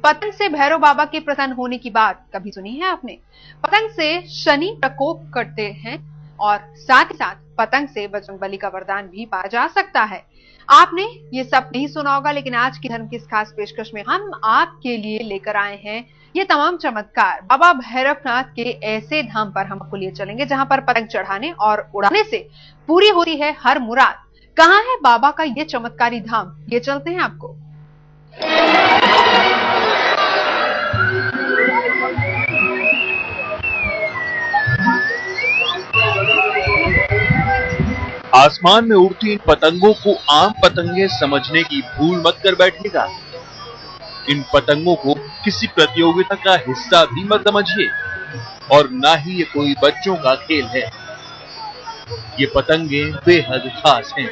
पतंग से भैरव बाबा के प्रसन्न होने की बात कभी सुनी है आपने? पतंग से शनि प्रकोप करते हैं और साथ ही साथ पतंग से बजरंगबली का वरदान भी पाया जा सकता है। आपने ये सब नहीं सुना होगा, लेकिन आज की धर्म की इस खास पेशकश में हम आपके लिए लेकर आए हैं ये तमाम चमत्कार। बाबा भैरवनाथ के ऐसे धाम पर हम आपको लिए चलेंगे जहां पर पतंग चढ़ाने और उड़ाने से पूरी होती है हर मुराद। कहां है बाबा का ये चमत्कारी धाम, ये चलते हैं आपको। आसमान में उड़ती इन पतंगों को आम पतंगे समझने की भूल मत कर बैठिएगा। इन पतंगों को किसी प्रतियोगिता का हिस्सा भी मत समझिए और ना ही ये कोई बच्चों का खेल है। ये पतंगे बेहद खास हैं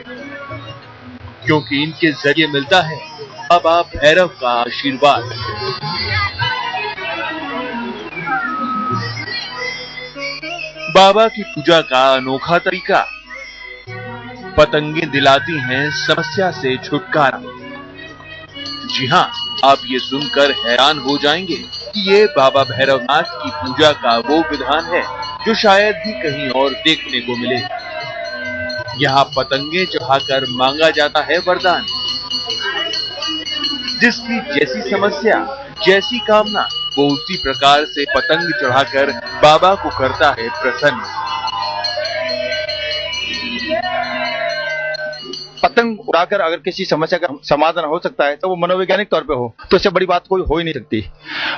क्योंकि इनके जरिए मिलता है बाबा भैरव का आशीर्वाद। बाबा की पूजा का अनोखा तरीका। पतंगे दिलाती हैं समस्या से छुटकारा। जी हाँ, आप ये सुनकर हैरान हो जाएंगे कि ये बाबा भैरवनाथ की पूजा का वो विधान है जो शायद ही कहीं और देखने को मिले। यहाँ पतंगे चढ़ाकर मांगा जाता है वरदान। जिसकी जैसी समस्या, जैसी कामना, वो उसी प्रकार से पतंग चढ़ाकर बाबा को करता है प्रसन्न। पतंग उड़ाकर अगर किसी समस्या का समाधान हो सकता है तो वो मनोवैज्ञानिक तौर पे हो तो इससे बड़ी बात कोई हो ही नहीं सकती।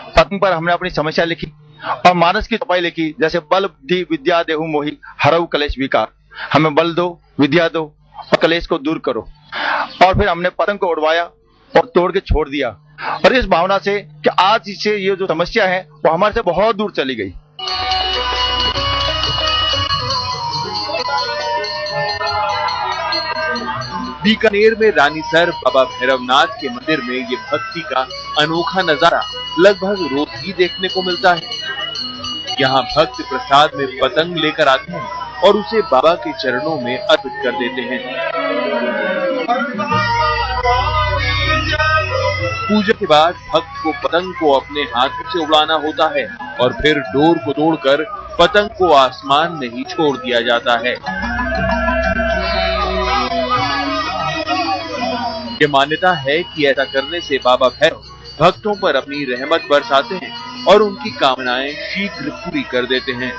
पतंग पर हमने अपनी समस्या लिखी और मानस की तपाई लिखी, जैसे बल बुद्धि विद्या देहु मोहि हरऊ कलेश विकार। हमें बल दो, विद्या दो और कलेश को दूर करो। और फिर हमने पतंग को उड़वाया और तोड़ के छोड़ दिया और इस भावना से कि आज से ये जो समस्या है वो हमारे से बहुत दूर चली गई। बीकानेर में रानीसर बाबा भैरवनाथ के मंदिर में ये भक्ति का अनोखा नजारा लगभग रोज ही देखने को मिलता है। यहाँ भक्त प्रसाद में पतंग लेकर आते हैं और उसे बाबा के चरणों में अर्पित कर देते हैं। पूजा के बाद भक्त को पतंग को अपने हाथों से उड़ाना होता है और फिर डोर को तोड़कर पतंग को आसमान में ही छोड़ दिया जाता है। ये मान्यता है कि ऐसा करने से बाबा भैरव भक्तों पर अपनी रहमत बरसाते हैं और उनकी कामनाएं शीघ्र पूरी कर देते हैं।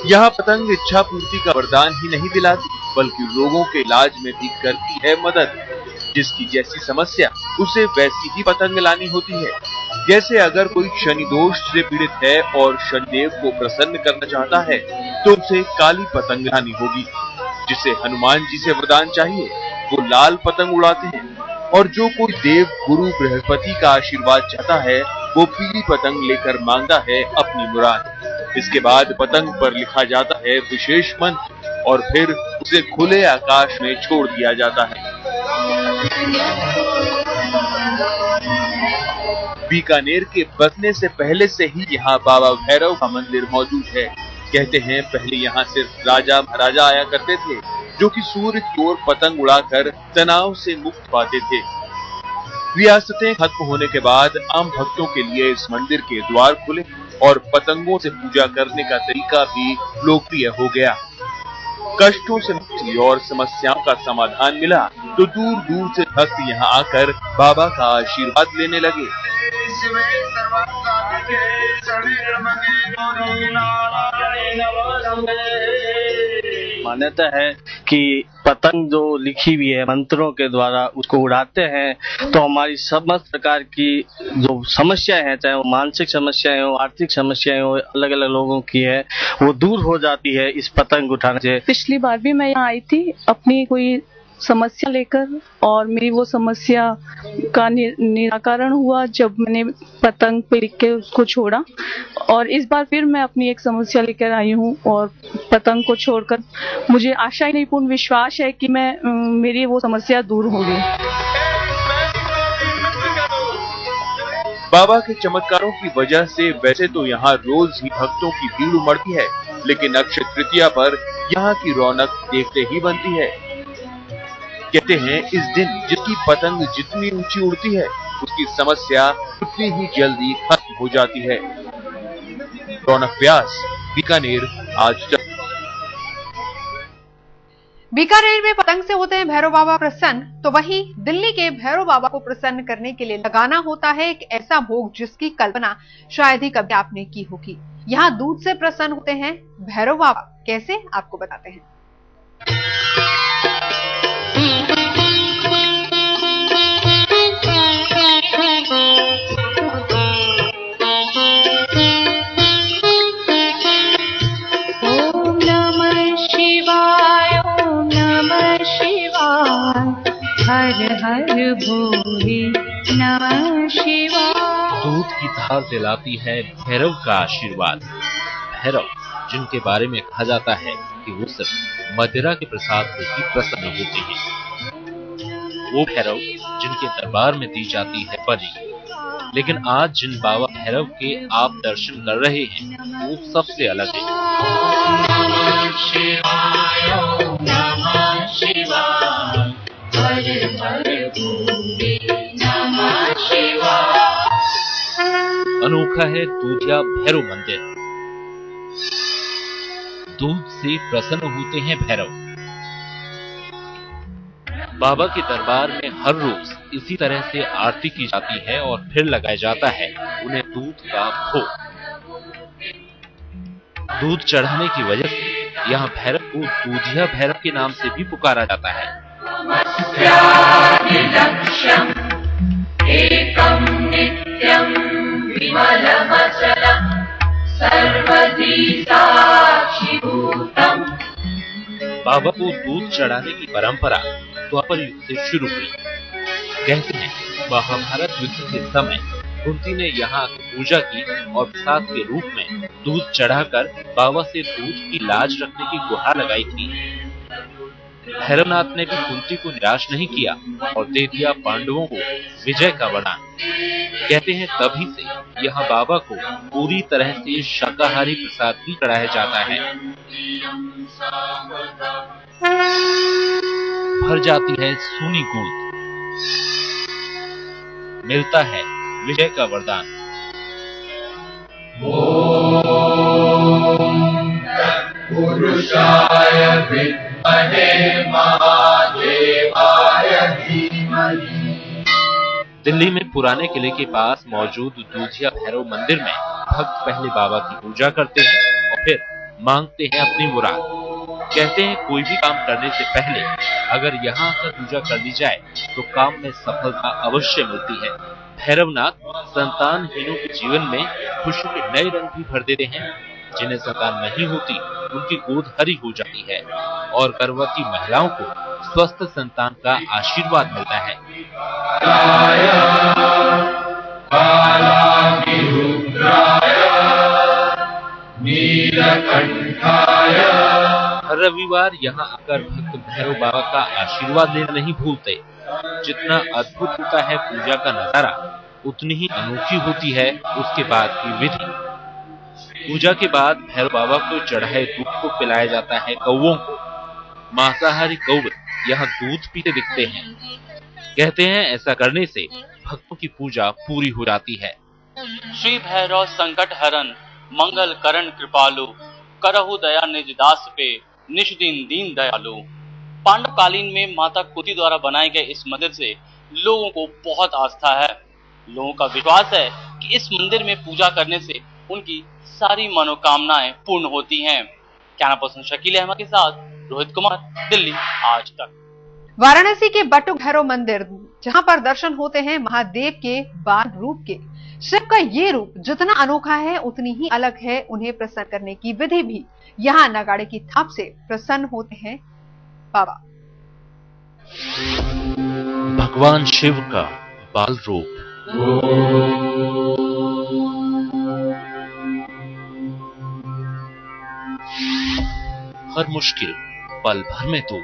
यह पतंग इच्छा पूर्ति का वरदान ही नहीं दिलाती बल्कि लोगों के इलाज में भी करती है मदद। जिसकी जैसी समस्या उसे वैसी ही पतंग लानी होती है। जैसे अगर कोई शनि दोष से पीड़ित है और शनिदेव को प्रसन्न करना चाहता है तो उसे काली पतंग लानी होगी। जिसे हनुमान जी से वरदान चाहिए वो लाल पतंग उड़ाते हैं और जो कोई देव गुरु बृहस्पति का आशीर्वाद चाहता है वो पीली पतंग लेकर मांगता है अपनी मुराद। इसके बाद पतंग पर लिखा जाता है विशेष मंत्र और फिर उसे खुले आकाश में छोड़ दिया जाता है। बीकानेर के बसने से पहले से ही यहाँ बाबा भैरव का मंदिर मौजूद है। कहते हैं पहले यहाँ सिर्फ राजा महाराजा आया करते थे जो कि सूर्य की ओर पतंग उड़ाकर तनाव से मुक्त पाते थे। रियासतें खत्म होने के बाद आम भक्तों के लिए इस मंदिर के द्वार खुले और पतंगों से पूजा करने का तरीका भी लोकप्रिय हो गया। कष्टों से मुक्ति और समस्याओं का समाधान मिला तो दूर दूर से भक्त यहाँ आकर बाबा का आशीर्वाद लेने लगे। मान्यता है कि पतंग जो लिखी हुई है मंत्रों के द्वारा उसको उड़ाते हैं तो हमारी समस्त प्रकार की जो समस्याएं हैं, चाहे वो मानसिक समस्याएं हो, आर्थिक समस्याएं हो, अलग अलग लोगों की है, वो दूर हो जाती है इस पतंग उठाने से। पिछली बार भी मैं यहाँ आई थी अपनी कोई समस्या लेकर और मेरी वो समस्या का निराकरण हुआ जब मैंने पतंग पे लिख के उसको छोड़ा। और इस बार फिर मैं अपनी एक समस्या लेकर आई हूँ और पतंग को छोड़कर मुझे आशा ही नहीं पूर्ण विश्वास है कि मेरी वो समस्या दूर होगी। बाबा के चमत्कारों की वजह से वैसे तो यहाँ रोज ही भक्तों की भीड़ उमड़ती है, लेकिन अक्षय तृतीया पर यहाँ की रौनक देखते ही बनती है। कहते हैं इस दिन जिसकी पतंग जितनी ऊंची उड़ती है उसकी समस्या उतनी ही जल्दी खत्म हो जाती है। रौनक व्यास, बीकानेर, आज तक। बीकानेर में पतंग से होते हैं भैरव बाबा प्रसन्न, तो वहीं दिल्ली के भैरव बाबा को प्रसन्न करने के लिए लगाना होता है एक ऐसा भोग जिसकी कल्पना शायद ही कभी आपने की होगी। यहाँ दूध से प्रसन्न होते हैं भैरव बाबा, कैसे आपको बताते हैं। ओम नमः शिवाय, ओम नमः शिवाय, हर हर भोले नमः शिवाय। दूध की धार दिलाती है भैरव का आशीर्वाद। भैरव जिनके बारे में कहा जाता है कि वो सिर्फ मदिरा के प्रसाद से ही प्रसन्न होते हैं। वो भैरव जिनके दरबार में दी जाती है बलि। लेकिन आज जिन बाबा भैरव के आप दर्शन कर रहे हैं वो सबसे अलग है। अनोखा है दूधिया भैरव मंदिर। दूध से प्रसन्न होते हैं भैरव। बाबा के दरबार में हर रोज इसी तरह से आरती की जाती है और फिर लगाया जाता है उन्हें दूध का भोग। दूध चढ़ाने की वजह से यहाँ भैरव को दूधिया भैरव के नाम से भी पुकारा जाता है। एकं नित्यं विमलमचलं सर्वधी साक्षिभूतम्। बाबा को दूध चढ़ाने की परंपरा द्वापर युग से शुरू हुई। कहते हैं महाभारत युद्ध के समय कुंती ने यहाँ पूजा की और प्रसाद के रूप में दूध चढ़ाकर बाबा से दूध की लाज रखने की गुहार लगाई थी। भैरवनाथ ने भी कुंती को निराश नहीं किया और दे दिया पांडवों को विजय का वरदान। कहते हैं तभी से यहाँ बाबा को पूरी तरह से शाकाहारी प्रसाद भी चढ़ाया जाता है। भर जाती है सूनी गोद, मिलता है विजय का वरदान। पुरुषाय विद्महे महादेवाय धीमहि। दिल्ली में पुराने किले के पास मौजूद दूधिया भैरव मंदिर में भक्त पहले बाबा की पूजा करते हैं और फिर मांगते हैं अपनी मुराद। कहते हैं कोई भी काम करने से पहले अगर यहाँ आकर पूजा कर ली जाए तो काम में सफलता अवश्य मिलती है। भैरवनाथ संतानहीनों के जीवन में खुशी के नए रंग भी भर देते हैं। जिन्हें संतान नहीं होती उनकी गोद हरी हो जाती है और गर्भवती महिलाओं को स्वस्थ संतान का आशीर्वाद मिलता है। हर रविवार यहाँ आकर भक्त भैरव बाबा का आशीर्वाद लेना नहीं भूलते। जितना अद्भुत होता है पूजा का नजारा उतनी ही अनोखी होती है उसके बाद की विधि। पूजा के बाद भैरव बाबा को चढ़ाए दूध को पिलाया जाता है कौवों को। मांसाहारी कौवे यहाँ दूध पीते दिखते हैं। कहते हैं ऐसा करने से भक्तों की पूजा पूरी हो जाती है। श्री भैरव संकट हरन मंगल करण कृपालु, करहु दया निज दास पे निश दिन दीन दयालु। पांडव कालीन में माता कुंती द्वारा बनाए गए इस मंदिर से लोगों को बहुत आस्था है। लोगों का विश्वास है कि इस मंदिर में पूजा करने से उनकी सारी मनोकामनाएं पूर्ण होती हैं। कैमरा पर्सन शकील अहमद के साथ रोहित कुमार, दिल्ली, आज तक। वाराणसी के बटुक भैरव मंदिर जहां पर दर्शन होते हैं महादेव के बाल रूप के। शिव का ये रूप जितना अनोखा है उतनी ही अलग है उन्हें प्रसन्न करने की विधि भी। यहाँ नगाड़े की थाप से प्रसन्न होते हैं बाबा। भगवान शिव का बाल रूप। हर मुश्किल पल भर में तो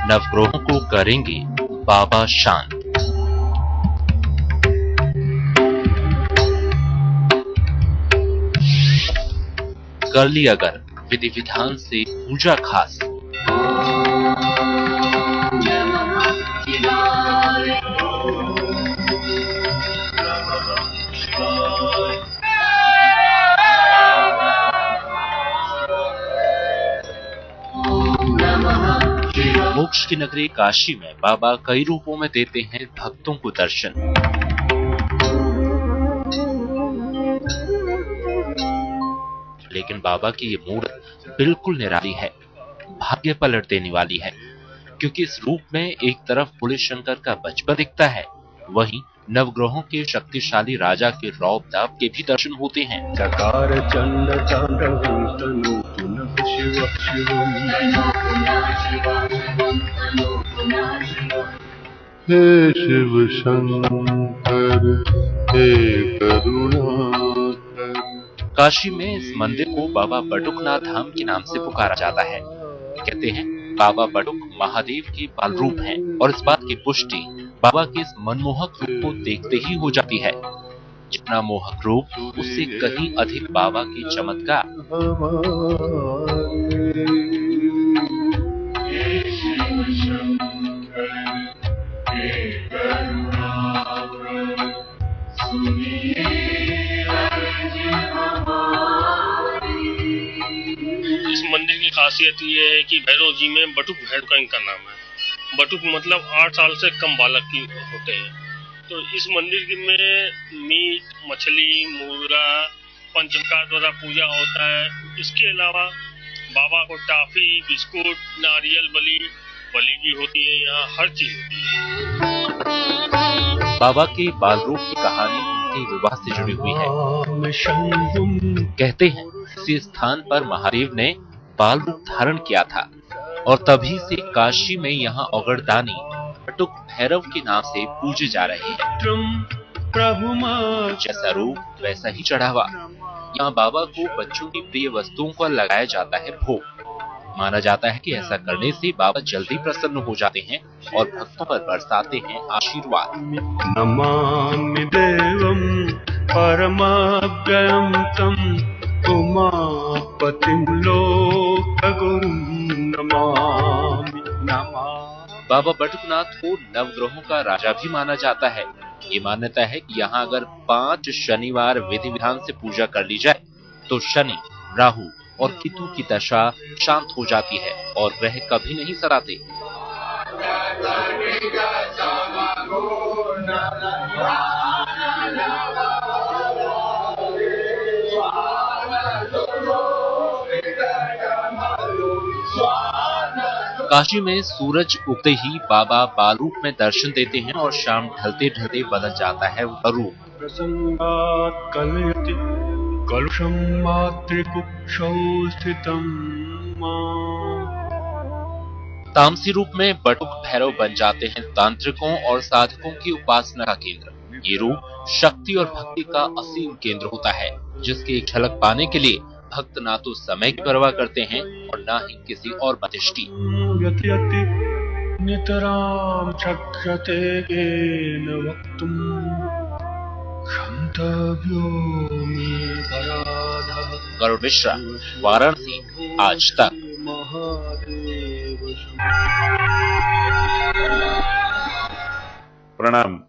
नवग्रहों को करेंगे बाबा शांत। कर ली अगर विधि विधान से पूजा खास, मोक्ष की नगरी काशी में बाबा कई रूपों में देते हैं भक्तों को दर्शन। लेकिन बाबा की ये मूर्त बिल्कुल निराली है, भाग्य पलट देने वाली है, क्योंकि इस रूप में एक तरफ भोले शंकर का बचपन दिखता है, वहीं नवग्रहों के शक्तिशाली राजा के रौब दाब के भी दर्शन होते हैं। चकार चंड तांडवं तनु पुनः शिव शिवं, हे शिव शंकर हे करुणाकर। काशी में इस मंदिर को बाबा बटुकनाथ धाम के नाम से पुकारा जाता है। कहते हैं बाबा बटुक महादेव के बाल रूप हैं और इस बात की पुष्टि बाबा के इस मनमोहक रूप को देखते ही हो जाती है। जितना मोहक रूप उससे कहीं अधिक बाबा की चमत्कार। इस मंदिर की खासियत ये है कि भैरव जी में बटुक भैरव का इनका नाम है। बटुक मतलब 8 साल से कम बालक की होते हैं। तो इस मंदिर में मीट, मछली, मुर्गा, पंचमकार द्वारा पूजा होता है। इसके अलावा बाबा को टॉफी, बिस्कुट, नारियल बलि भी होती है। यहाँ हर चीज होती है। बाबा के बाल रूप की कहानी उनके विवाह से जुड़ी हुई है। कहते हैं इसी स्थान पर महादेव ने बाल रूप धारण किया था और तभी से काशी में यहाँ औगड़दानी बटुक भैरव के नाम से पूजे जा रहे हैं। जैसा रूप वैसा ही चढ़ावा। यहाँ बाबा को बच्चों की प्रिय वस्तुओं को लगाया जाता है भोग। माना जाता है कि ऐसा करने से बाबा जल्दी प्रसन्न हो जाते हैं और भक्तों पर बरसाते हैं आशीर्वाद। नमामि देवं परमाज्ञं तं उमापतिं लोकगुरुं नमामि। बाबा बटुकनाथ को नवग्रहों का राजा भी माना जाता है। ये मान्यता है कि यहाँ अगर 5 शनिवार विधि विधान से पूजा कर ली जाए तो शनि, राहु और केतु की दशा शांत हो जाती है और ग्रह कभी नहीं सताते। काशी में सूरज उगते ही बाबा बाल रूप में दर्शन देते हैं और शाम ढलते ढलते बदल जाता है उनका रूप। प्रसंगात् कलयति कलुषं मातृकुक्षौ स्थितं माम्। तामसी रूप में बटुक भैरव बन जाते हैं तांत्रिकों और साधकों की उपासना का केंद्र। ये रूप शक्ति और भक्ति का असीम केंद्र होता है, जिसकी एक झलक पाने के लिए भक्त ना तो समय की परवाह करते हैं और ना ही किसी और प्रतिष्ठी। नितरां शक्यते केन वक्तुं क्षन्तव्यो मे पराधः। गरुड़ मिश्रा, वाराणसी, आज तक। प्रणाम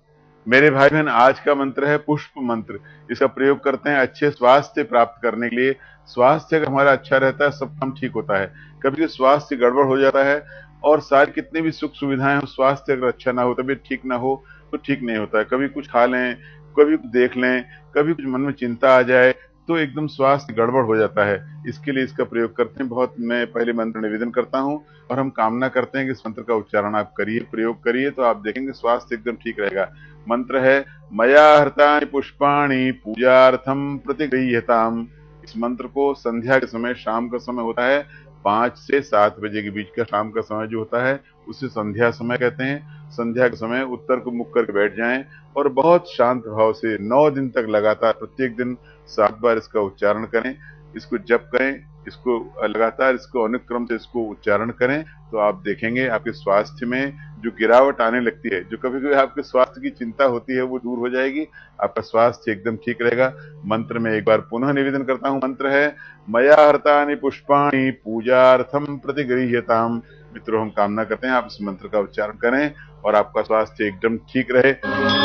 मेरे भाई बहन। आज का मंत्र है पुष्प मंत्र। इसका प्रयोग करते हैं अच्छे स्वास्थ्य प्राप्त करने के लिए। स्वास्थ्य अगर हमारा अच्छा रहता है सब काम ठीक होता है। कभी स्वास्थ्य गड़बड़ हो जाता है और सारी कितनी भी सुख सुविधाएं हो, स्वास्थ्य अगर अच्छा ना हो, तबीयत ठीक ना हो तो ठीक नहीं होता है। कभी कुछ खा लें, कभी कुछ देख लें, कभी कुछ मन में चिंता आ जाए तो एकदम स्वास्थ्य गड़बड़ हो जाता है। इसके लिए इसका प्रयोग करते हैं। बहुत मैं पहले मंत्र निवेदन करता हूं और हम कामना करते हैं कि इस मंत्र का उच्चारण आप करिए, प्रयोग करिए तो आप देखेंगे स्वास्थ्य एकदम ठीक रहेगा। मंत्र है मया हृतानि पुष्पाणि पूजार्थम प्रतिगृह्यताम्। इस मंत्र को संध्या के समय, शाम का समय होता है 5 से 7 बजे के बीच का शाम का समय जो होता है उसे संध्या समय कहते हैं। संध्या के समय उत्तर को मुख करके बैठ जाएं और बहुत शांत भाव से 9 दिन तक लगातार प्रत्येक दिन 7 बार इसका उच्चारण करें। इसको जप करें, इसको लगातार इसको अनुक्रम से इसको उच्चारण करें, तो आप देखेंगे आपके स्वास्थ्य में जो गिरावट आने लगती है, जो कभी कभी आपके स्वास्थ्य की चिंता होती है, वो दूर हो जाएगी, आपका स्वास्थ्य एकदम ठीक रहेगा। मंत्र में एक बार पुनः निवेदन करता हूं। मंत्र है मया हर्तानि पुष्पाणि पूजार्थम प्रतिगृह्यताम। मित्रों, हम कामना करते हैं आप इस मंत्र का उच्चारण करें और आपका स्वास्थ्य एकदम ठीक रहे।